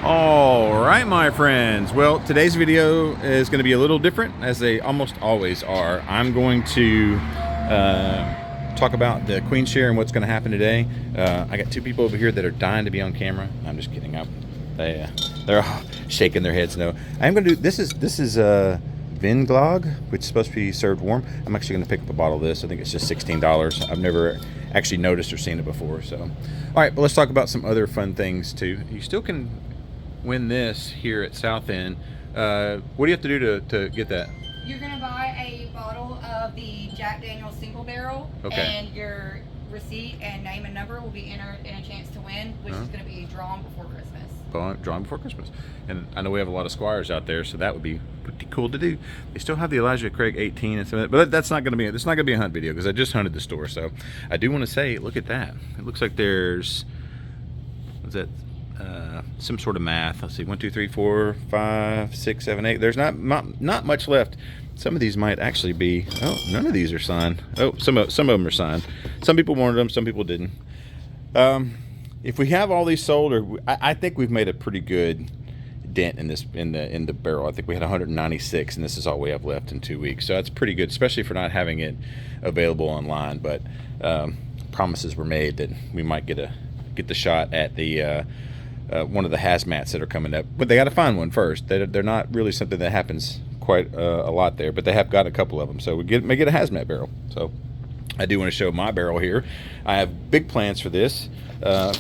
All right, my friends. Well, today's video is going to be a little different, as they almost always are. I'm going to talk about the Queen Share and what's going to happen today. I got two people over here that are dying to be on camera. I'm just kidding. They're all shaking their heads. No, I'm going to do this. Is Vinglog, which is supposed to be served warm. I'm actually going to pick up a bottle of this. I think it's just $16. I've never actually noticed or seen it before. So, all right, but let's talk about some other fun things too. You still can win this here at South End. What do you have to do to get that? You're gonna buy a bottle of the Jack Daniel's single barrel, okay, and your receipt and name and number will be entered in a chance to win, which is going to be drawn before Christmas. Drawn before Christmas. And I know we have a lot of Squires out there, so that would be pretty cool to do. They still have the Elijah Craig 18 and some, but that's not going to be a hunt video because I just hunted the store. So I do want to say, look at that. It looks like there's, what's that? Some sort of math. Let's see, 1, 2, 3, 4, 5, 6, 7, 8. There's not much left. Some of these might actually be, oh, none of these are signed. Oh, some of them are signed. Some people wanted them, some people didn't. If we have all these sold, or I think we've made a pretty good dent in the barrel. I think we had 196, and this is all we have left in 2 weeks. So that's pretty good, especially for not having it available online. But promises were made that we might get the shot at the one of the hazmats that are coming up, but they got to find one first. They're not really something that happens quite a lot there, but they have got a couple of them, so we may get a hazmat barrel. So I do want to show my barrel here. I have big plans for this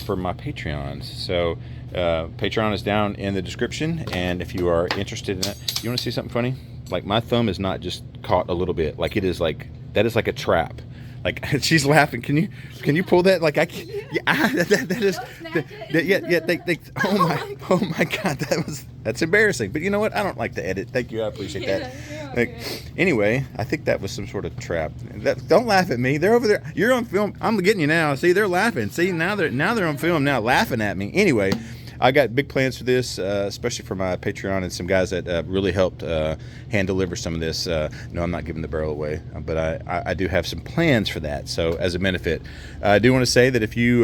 for my Patreons. So Patreon is down in the description, and if you are interested in it, you want to see something funny? Like, my thumb is not just caught a little bit, like, it is like, that is like a trap. Like, she's laughing. Can you pull that? Like, I can't, yeah, that is, oh my God, that's embarrassing. But you know what? I don't like to edit. Thank you, I appreciate that. Anyway, I think that was some sort of trap. Don't laugh at me. They're over there. You're on film. I'm getting you now. See, they're laughing. See, now they're on film now, laughing at me. Anyway, I got big plans for this, especially for my Patreon and some guys that really helped hand deliver some of this. No, I'm not giving the barrel away, but I do have some plans for that. So as a benefit, I do want to say that if you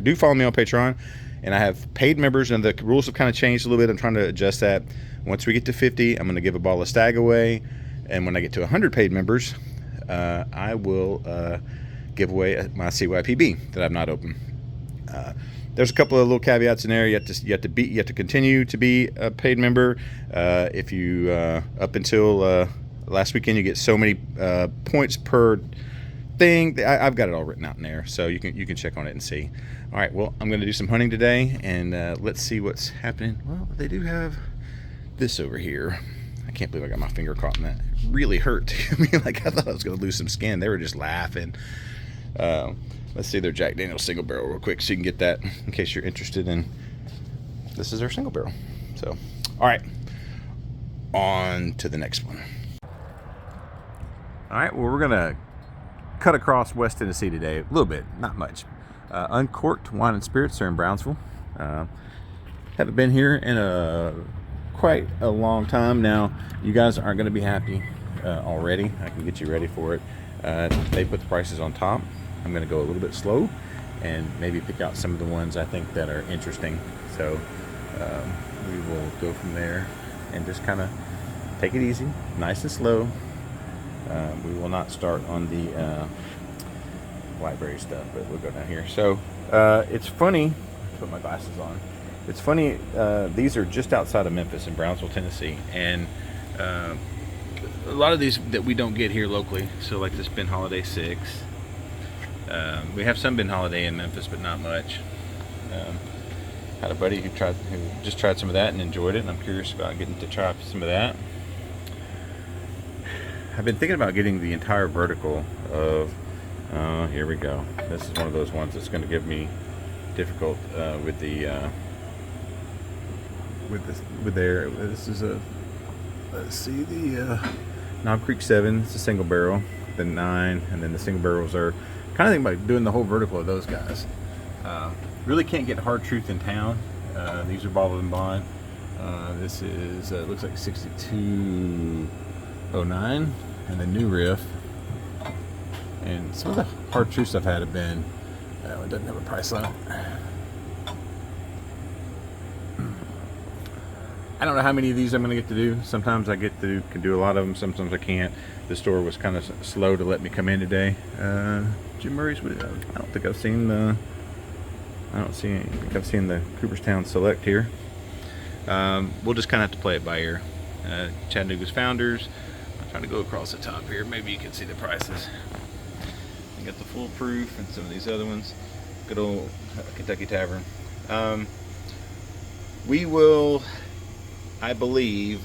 do follow me on Patreon, and I have paid members, and the rules have kind of changed a little bit. I'm trying to adjust that. Once we get to 50, I'm going to give a bottle of Stag away, and when I get to 100 paid members, I will give away my CYPB that I've not opened. There's a couple of little caveats in there. You have to continue to be a paid member. If you up until last weekend, you get so many points per thing. I've got it all written out in there, so you can check on it and see. All right, well, I'm going to do some hunting today, and let's see what's happening. Well, they do have this over here. I can't believe I got my finger caught in that. It really hurt to me. Like, I thought I was going to lose some skin. They were just laughing. Let's see their Jack Daniel's single barrel real quick so you can get that in case you're interested in. This is their single barrel. So, all right, on to the next one. All right, well, we're going to cut across West Tennessee today. A little bit, not much. Uncorked Wine and Spirits are in Brownsville. Haven't been here in quite a long time now. You guys aren't going to be happy already. I can get you ready for it. They put the prices on top. I'm going to go a little bit slow and maybe pick out some of the ones I think that are interesting. So we will go from there and just kind of take it easy, nice and slow. We will not start on the library stuff, but we'll go down here. So it's funny, put my glasses on. It's funny, these are just outside of Memphis in Brownsville, Tennessee. And a lot of these that we don't get here locally. So like this Ben Holiday 6. We have some Ben Holiday in Memphis, but not much. Had a buddy who just tried some of that and enjoyed it, and I'm curious about getting to try some of that. I've been thinking about getting the entire vertical of. Here we go. This is one of those ones that's going to give me difficult with the This is a. Let's see, the Knob Creek 7. It's a single barrel. The 9, and then the single barrels are. Kind of think about doing the whole vertical of those guys. Really can't get Hard Truth in town. These are bottled and bond. This is looks like 6209, and the new riff. And some of the Hard Truths I've had have been. It doesn't have a price on it. I don't know how many of these I'm going to get to do. Sometimes I can do a lot of them. Sometimes I can't. The store was kind of slow to let me come in today. Jim Murray's. I don't think I've seen the. I think I've seen the Cooperstown Select here. We'll just kind of have to play it by ear. Chattanooga's Founders. I'm trying to go across the top here. Maybe you can see the prices. You got the Full Proof and some of these other ones. Good old Kentucky Tavern. We will, I believe,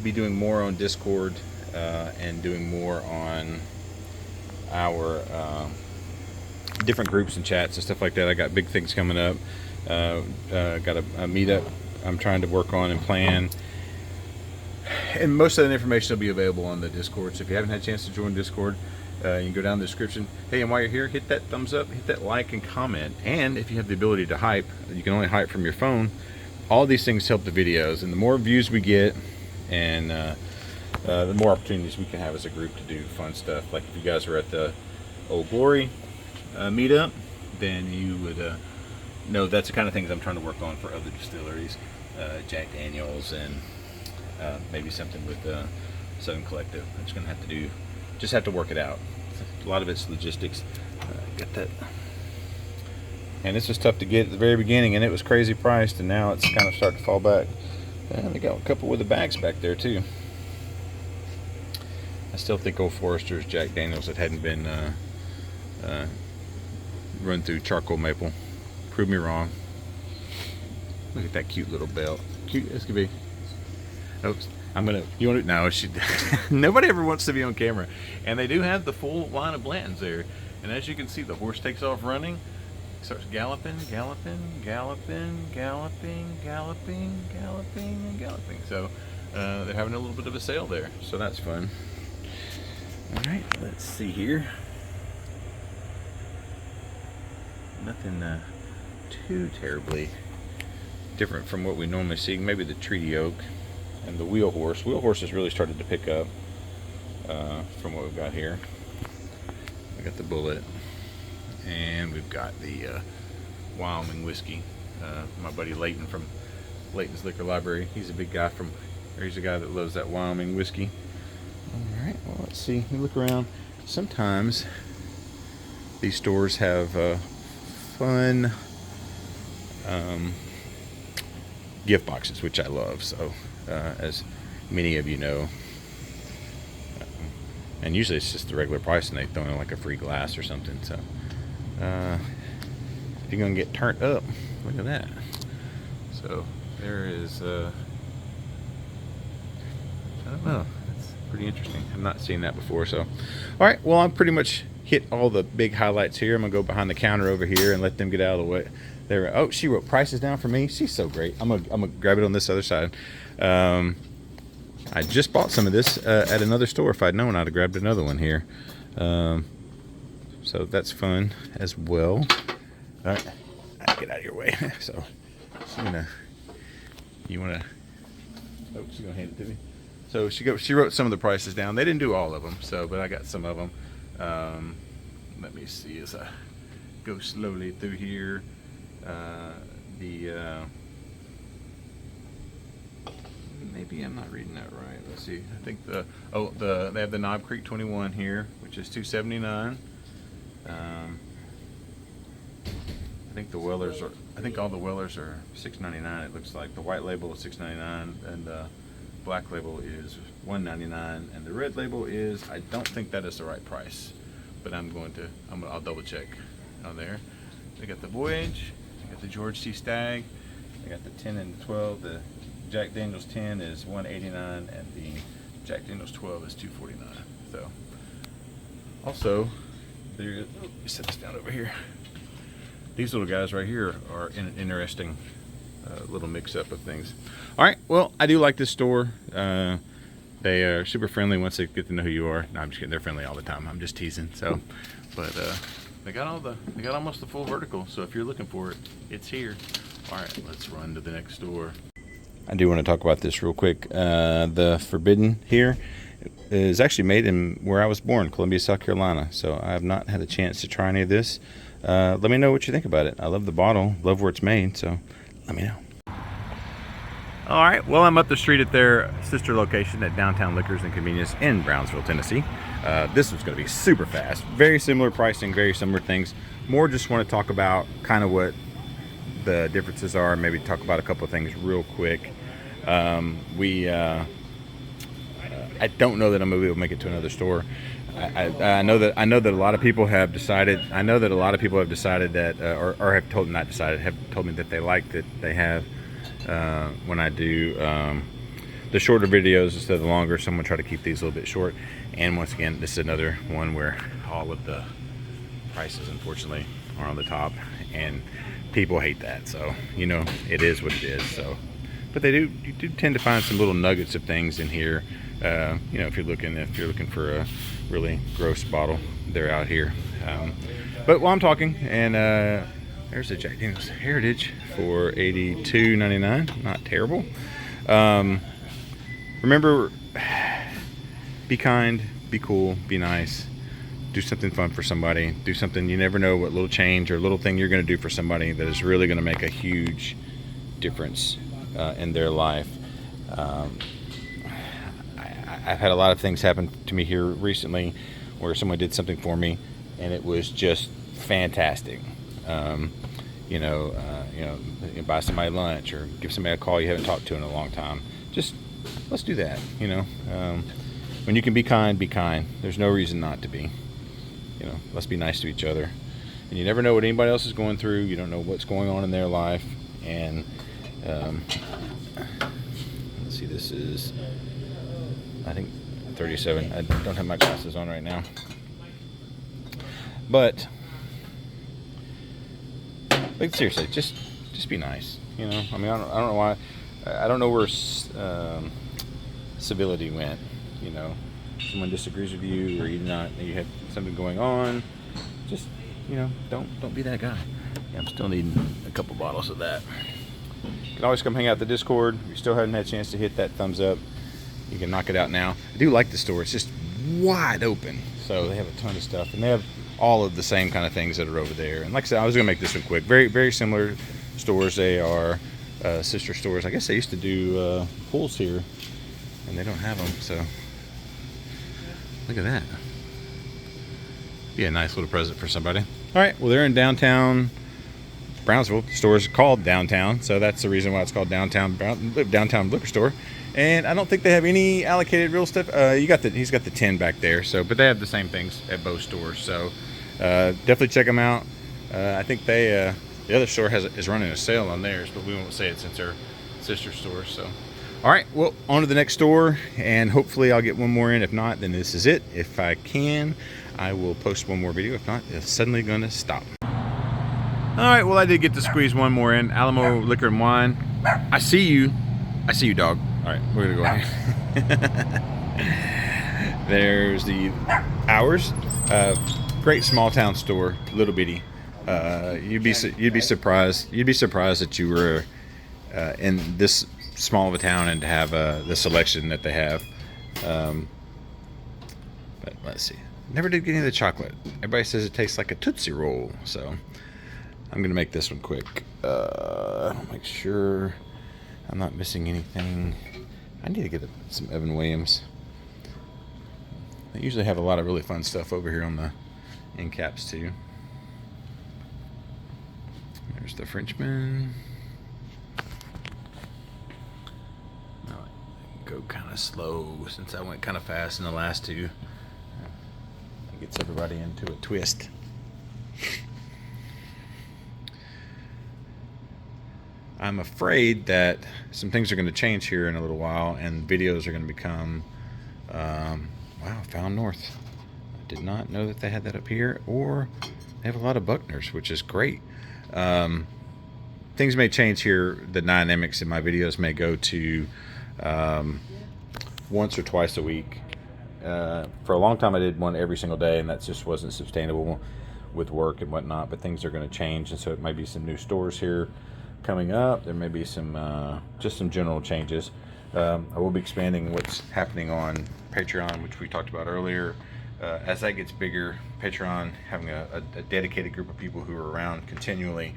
be doing more on Discord and doing more on our different groups and chats and stuff like that. I got big things coming up. Got a meetup I'm trying to work on and plan. And most of that information will be available on the Discord. So if you haven't had a chance to join Discord, you can go down in the description. Hey, and while you're here, hit that thumbs up, hit that like and comment. And if you have the ability to hype, you can only hype from your phone. All these things help the videos. And the more views we get, and the more opportunities we can have as a group to do fun stuff. Like if you guys were at the Old Glory meetup, then you would know that's the kind of things I'm trying to work on for other distilleries. Jack Daniels and maybe something with Southern Collective. I'm just gonna have to work it out. A lot of it's logistics. Get that. And this was tough to get at the very beginning, and it was crazy priced, and now it's kind of starting to fall back. They got a couple with the bags back there too. I still think Old Forester's Jack Daniels that hadn't been run through charcoal maple. Prove me wrong. Look at that cute little belt. Cute as can be. Oops. You want to? No, nobody ever wants to be on camera. And they do have the full line of Blantons there. And as you can see, the horse takes off running. Starts galloping, galloping, galloping, galloping, galloping, galloping, and galloping. So they're having a little bit of a sale there. So that's fun. All right, let's see here. Nothing too terribly different from what we normally see. Maybe the Treaty Oak and the Wheel Horse. Wheel Horse has really started to pick up from what we've got here. We got the Bullet, and we've got the Wyoming whiskey. My buddy Leighton from Leighton's Liquor Library. He's a big guy he's a guy that loves that Wyoming whiskey. All right, well, let's see. We look around. Sometimes these stores have fun gift boxes, which I love. So, as many of you know, and usually it's just the regular price, and they throw in like a free glass or something. So, if you're gonna get turned up, look at that. So there is. I don't know. That's pretty interesting. I've not seen that before. So, all right. Well, I'm pretty much hit all the big highlights here. I'm gonna go behind the counter over here and let them get out of the way. There. Oh, she wrote prices down for me. She's so great. I'm gonna grab it on this other side. I just bought some of this at another store. If I'd known, I'd have grabbed another one here. So that's fun as well. All right, get out of your way. So she's gonna. You wanna? Oh, she's gonna hand it to me. So she wrote some of the prices down. They didn't do all of them. So, but I got some of them. Let me see as I go slowly through here. Maybe I'm not reading that right. Let's see. I think they have the Knob Creek 21 here, which is $279. I think the Wellers are. I think all the Wellers are $6.99. It looks like the white label is $6.99, and the black label is $1.99, and the red label is. I don't think that is the right price, but I'll double check on there. They got the Voyage. They got the George C. Stagg. They got the 10 and the 12. The Jack Daniels 10 is $1.89, and the Jack Daniels 12 is $2.49. So, also, let me set this down over here. These little guys right here are an interesting little mix-up of things. All right, well, I do like this store. They are super friendly once they get to know who you are. No, I'm just kidding. They're friendly all the time. I'm just teasing. So, but they got almost the full vertical. So if you're looking for it, it's here. All right, let's run to the next store. I do want to talk about this real quick. The Forbidden here is actually made in where I was born, Columbia, South Carolina. So I have not had a chance to try any of this. Let me know what you think about it. I love the bottle, love where it's made, so let me know. All right, well, I'm up the street at their sister location at Downtown Liquors and Convenience in Brownsville, Tennessee. This one's going to be super fast. Very similar pricing, very similar things. More just want to talk about kind of what the differences are, maybe talk about a couple of things real quick. I don't know that I'm going to be able to make it to another store. I know that a lot of people have decided. I know that a lot of people have decided that, or have told not decided, have told me that they like that they have when I do the shorter videos instead of the longer. So I'm gonna try to keep these a little bit short. And once again, this is another one where all of the prices, unfortunately, are on the top, and people hate that. So you know, it is what it is. So, but you do tend to find some little nuggets of things in here. You know, if you're looking for a really gross bottle, they're out here. But while I'm talking, and there's a Jack Daniel's Heritage for $82.99. Not terrible. Remember, be kind, be cool, be nice. Do something fun for somebody. Do something, you never know what little change or little thing you're going to do for somebody that is really going to make a huge difference in their life. I've had a lot of things happen to me here recently where someone did something for me and it was just fantastic. You know, buy somebody lunch or give somebody a call you haven't talked to in a long time. Just let's do that. You know, when you can be kind, be kind. There's no reason not to be. You know, let's be nice to each other. And you never know what anybody else is going through. You don't know what's going on in their life. And let's see, this is, I think, 37. I don't have my glasses on right now. But like, seriously, just be nice. You know, I mean, I don't know why. I don't know where civility went. You know, someone disagrees with you, or you have something going on. Just, you know, don't be that guy. Yeah, I'm still needing a couple bottles of that. You can always come hang out at the Discord. If you still haven't had a chance to hit that thumbs up, you can knock it out now. I do like the store. It's just wide open. So they have a ton of stuff, and they have all of the same kind of things that are over there. And like I said, I was going to make this one quick. Very, very similar stores. They are sister stores. I guess they used to do pools here, and they don't have them. So look at that. Be a nice little present for somebody. All right. Well, they're in downtown Brownsville. The store is called Downtown, so that's the reason why it's called Downtown Liquor Store. And I don't think they have any allocated real stuff. He's got the 10 back there. So, but they have the same things at both stores. So definitely check them out. I think the other store is running a sale on theirs, but we won't say it since they're sister stores. So, all right, well, on to the next store, and hopefully I'll get one more in. If not, then this is it. If I can, I will post one more video. If not, it's suddenly going to stop. All right, well, I did get to squeeze one more in. Alamo Liquor and Wine. I see you, dog. All right, we're gonna go in. There's the hours. Great small town store, little bitty. You'd be surprised. You'd be surprised that you were in this small of a town and to have the selection that they have. But let's see. Never did get any of the chocolate. Everybody says it tastes like a Tootsie Roll, so I'm gonna make this one quick. I'll make sure I'm not missing anything. I need to get some Evan Williams. They usually have a lot of really fun stuff over here on the end caps too. There's the Frenchman. I go kind of slow since I went kind of fast in the last two. It gets everybody into a twist. I'm afraid that some things are going to change here in a little while, and videos are going to become, wow, Found North. I did not know that they had that up here, or they have a lot of Buckners, which is great. Things may change here. The dynamics in my videos may go to once or twice a week. For a long time, I did one every single day, and that just wasn't sustainable with work and whatnot, but things are going to change, and so it might be some new stores here coming up. There may be some just some general changes. I will be expanding what's happening on Patreon, which we talked about earlier. As that gets bigger, Patreon, having a dedicated group of people who are around continually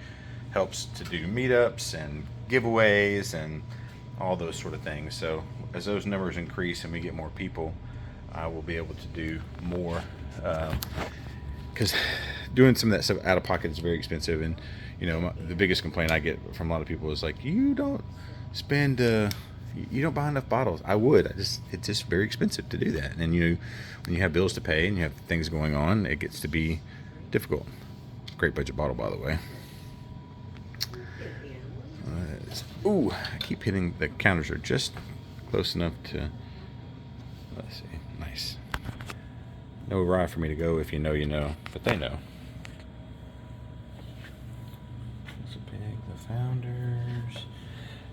helps to do meetups and giveaways and all those sort of things. So as those numbers increase and we get more people, I will be able to do more, because doing some of that stuff out of pocket is very expensive. And you know, the biggest complaint I get from a lot of people is like, you don't spend, you don't buy enough bottles. I would. It's just very expensive to do that. And you know, when you have bills to pay and you have things going on, it gets to be difficult. Great budget bottle, by the way. Ooh, I keep hitting the counters are just close enough to. Let's see. Nice. No rye for me to go. If you know, you know. But they know. The Founders.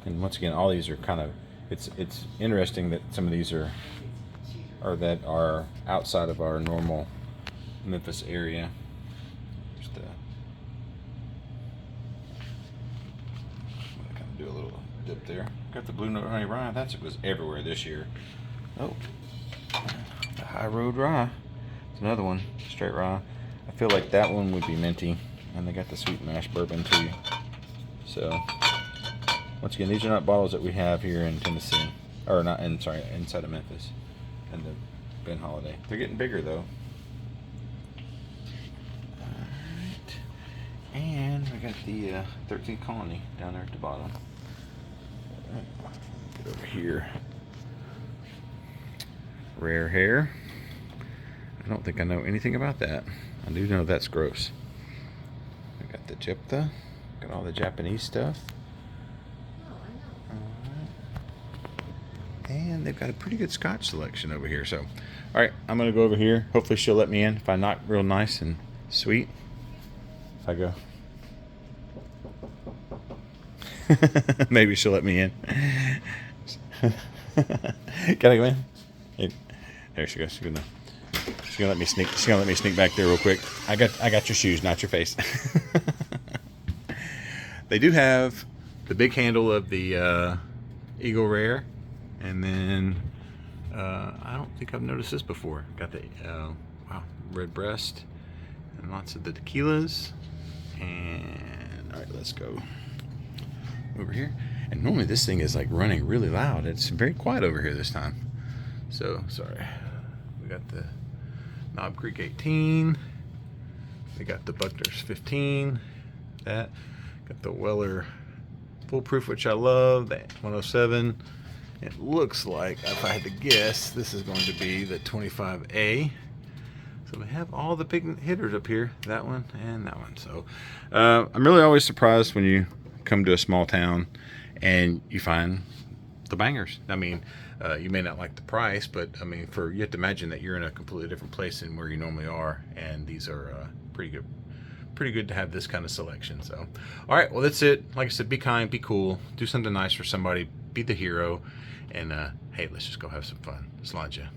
And once again, all these are kind of. It's interesting that some of these are outside of our normal Memphis area. Just do a little dip there. Got the Blue Note Honey Rye. That was everywhere this year. Oh, the High Road Rye. It's another one, straight rye. I feel like that one would be minty, and they got the Sweet Mash Bourbon too. So, once again, these are not bottles that we have here in Tennessee, or not. Inside of Memphis, and the Ben Holiday. They're getting bigger though. All right, and we got the 13th Colony down there at the bottom. Get over here. Rare Hair. I don't think I know anything about that. I do know that's gross. I got the Jephthah. Got all the Japanese stuff. And they've got a pretty good Scotch selection over here. So, all right, I'm gonna go over here. Hopefully she'll let me in. If I knock real nice and sweet, if I go. Maybe she'll let me in. Can I go in? Hey, there she goes. She's gonna let me sneak. She's gonna let me sneak back there real quick. I got your shoes, not your face. They do have the big handle of the Eagle Rare, and then I don't think I've noticed this before. Got the Red Breast and lots of the tequilas. And all right, let's go over here. And normally this thing is like running really loud. It's very quiet over here this time. So sorry. We got the Knob Creek 18. We got the Buckner's 15. That got the Weller Foolproof, which I love. That 107. It looks like, if I had to guess, this is going to be the 25A. So we have all the big hitters up here. That one and that one. So I'm really always surprised when you come to a small town and you find the bangers. I mean, you may not like the price, but I mean, you have to imagine that you're in a completely different place than where you normally are, and these are pretty good to have this kind of selection. So, all right, well, that's it. Like I said, be kind, be cool, do something nice for somebody, be the hero, and hey, let's just go have some fun. Slanja.